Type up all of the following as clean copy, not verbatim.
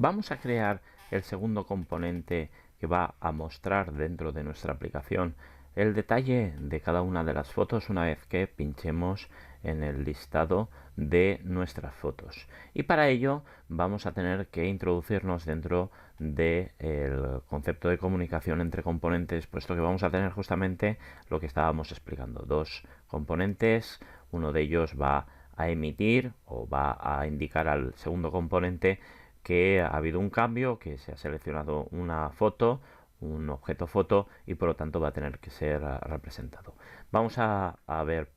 vamos a crear el segundo componente que va a mostrar dentro de nuestra aplicación el detalle de cada una de las fotos una vez que pinchemos en el listado de nuestras fotos. Y para ello vamos a tener que introducirnos dentro del concepto de comunicación entre componentes, puesto que vamos a tener justamente lo que estábamos explicando. Dos componentes, uno de ellos va a emitir o va a indicar al segundo componente que ha habido un cambio, que se ha seleccionado una foto, un objeto foto, y por lo tanto va a tener que ser representado. Vamos a ver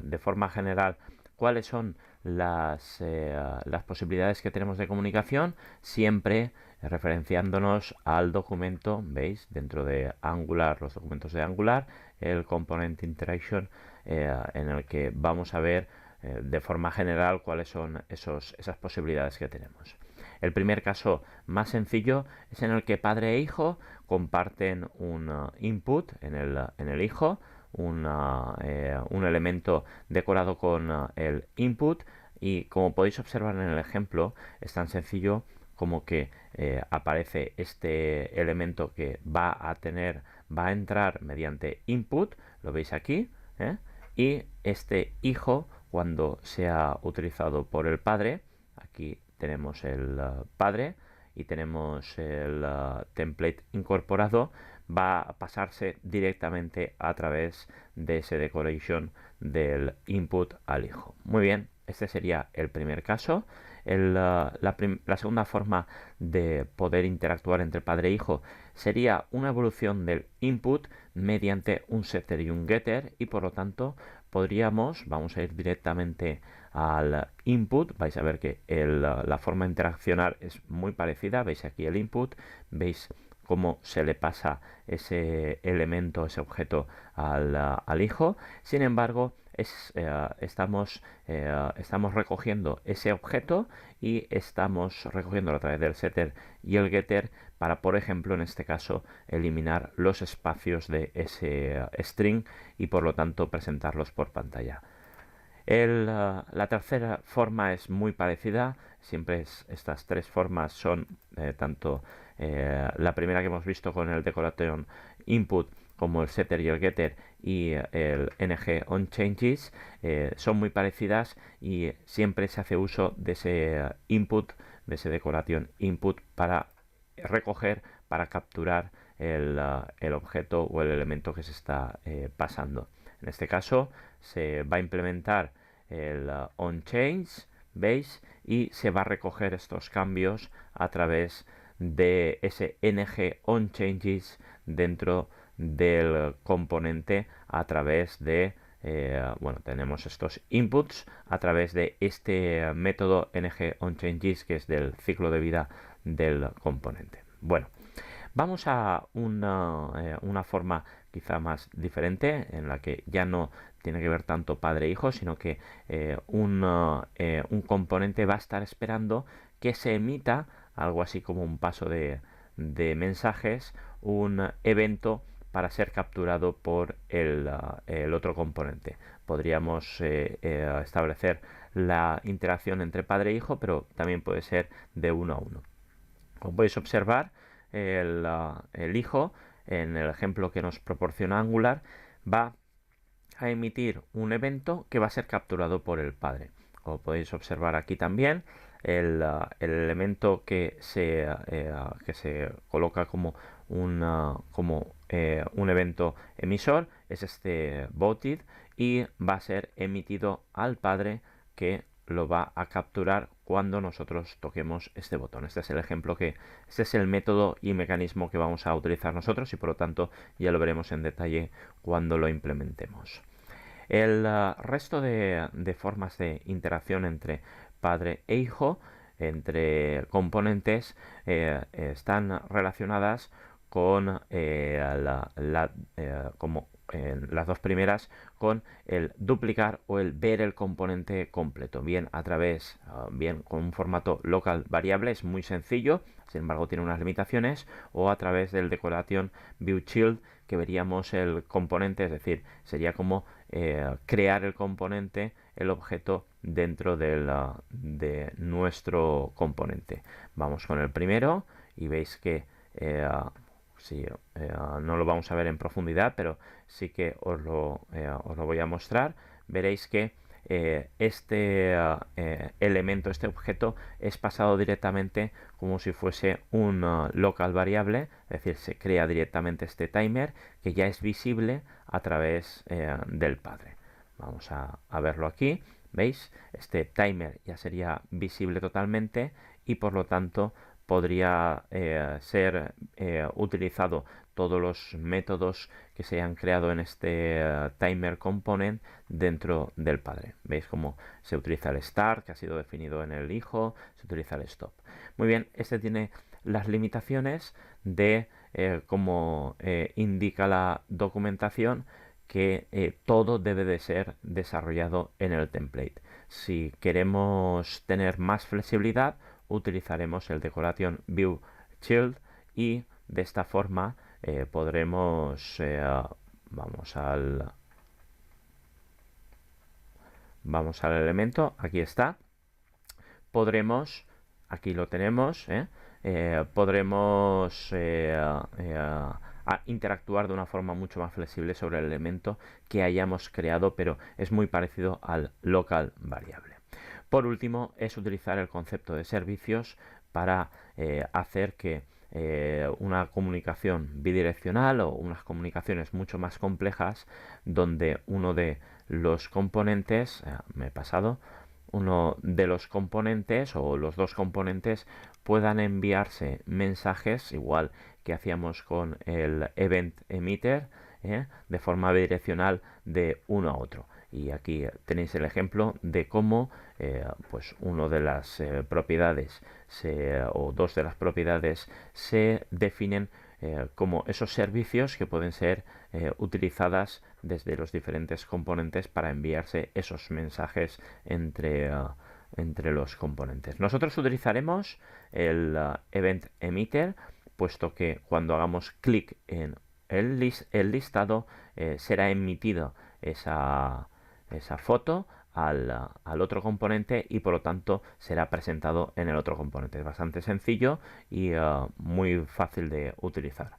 de forma general cuáles son las posibilidades que tenemos de comunicación, siempre referenciándonos al documento. Veis, dentro de Angular, los documentos de Angular, el Component Interaction, en el que vamos a ver de forma general cuáles son esas posibilidades que tenemos. El primer caso más sencillo es en el que padre e hijo comparten un input en el hijo, un elemento decorado con el input, y como podéis observar en el ejemplo es tan sencillo como que aparece este elemento que va a entrar mediante input, lo veis aquí, y este hijo, cuando sea utilizado por el padre, aquí tenemos el padre y tenemos el template incorporado, va a pasarse directamente a través de ese decoration del input al hijo. Muy bien, este sería el primer caso. La segunda forma de poder interactuar entre padre e hijo sería una evolución del input mediante un setter y un getter, y por lo tanto vamos a ir directamente al input. Vais a ver que la forma de interaccionar es muy parecida. Veis aquí el input, veis cómo se le pasa ese elemento, ese objeto al hijo. Sin embargo, estamos recogiendo ese objeto y estamos recogiéndolo a través del setter y el getter para, por ejemplo, en este caso, eliminar los espacios de ese string y por lo tanto presentarlos por pantalla. La tercera forma es muy parecida. Siempre estas tres formas son tanto la primera que hemos visto con el decoration input, como el setter y el getter y el ng onChanges, son muy parecidas, y siempre se hace uso de ese input, de ese decoration input, para recoger, para capturar el objeto o el elemento que se está pasando. En este caso se va a implementar el onChange, veis, y se va a recoger estos cambios a través de ese ng onChanges dentro del componente, a través de tenemos estos inputs a través de este método ng onChanges, que es del ciclo de vida del componente. Bueno, vamos a una forma quizá más diferente, en la que ya no tiene que ver tanto padre e hijo, sino que un componente va a estar esperando que se emita algo así como un paso de mensajes, un evento para ser capturado por el otro componente. Podríamos establecer la interacción entre padre e hijo, pero también puede ser de uno a uno. Como podéis observar, el hijo, en el ejemplo que nos proporciona Angular, va a emitir un evento que va a ser capturado por el padre. Como podéis observar aquí también, el elemento que se coloca como un evento emisor es este voted, y va a ser emitido al padre, que lo va a capturar cuando nosotros toquemos este botón. Este es el método y mecanismo que vamos a utilizar nosotros, y por lo tanto ya lo veremos en detalle cuando lo implementemos. El resto de formas de interacción entre padre e hijo, entre componentes, están relacionadas con como en las dos primeras, con el duplicar o el ver el componente completo, bien con un formato local variable, es muy sencillo, sin embargo tiene unas limitaciones, o a través del decoration viewChild, que veríamos el componente, es decir, sería como crear el componente el objeto dentro de nuestro componente. Vamos con el primero y veis que sí, no lo vamos a ver en profundidad, pero sí que os lo voy a mostrar. Veréis que este elemento, este objeto, es pasado directamente como si fuese un local variable, es decir, se crea directamente este timer que ya es visible a través del padre. Vamos a verlo aquí. ¿Veis? Este timer ya sería visible totalmente y por lo tanto podría ser utilizado todos los métodos que se han creado en este timer component dentro del padre. ¿Veis cómo se utiliza el start, que ha sido definido en el hijo, se utiliza el stop? Muy bien, este tiene las limitaciones de, como indica la documentación, que todo debe de ser desarrollado en el template. Si queremos tener más flexibilidad, utilizaremos el Decoration View Child y de esta forma podremos vamos al elemento, aquí está, podremos, aquí lo tenemos, podremos a interactuar de una forma mucho más flexible sobre el elemento que hayamos creado, pero es muy parecido al local variable. Por último, es utilizar el concepto de servicios para hacer que una comunicación bidireccional o unas comunicaciones mucho más complejas, donde uno de los componentes, uno de los componentes o los dos componentes puedan enviarse mensajes, igual que hacíamos con el event emitter, de forma bidireccional de uno a otro. Y aquí tenéis el ejemplo de cómo pues una de las propiedades o dos de las propiedades se definen como esos servicios que pueden ser utilizadas desde los diferentes componentes para enviarse esos mensajes entre los componentes. Nosotros utilizaremos el event emitter, puesto que cuando hagamos clic en el listado será emitido esa foto al otro componente y por lo tanto será presentado en el otro componente. Es bastante sencillo y muy fácil de utilizar.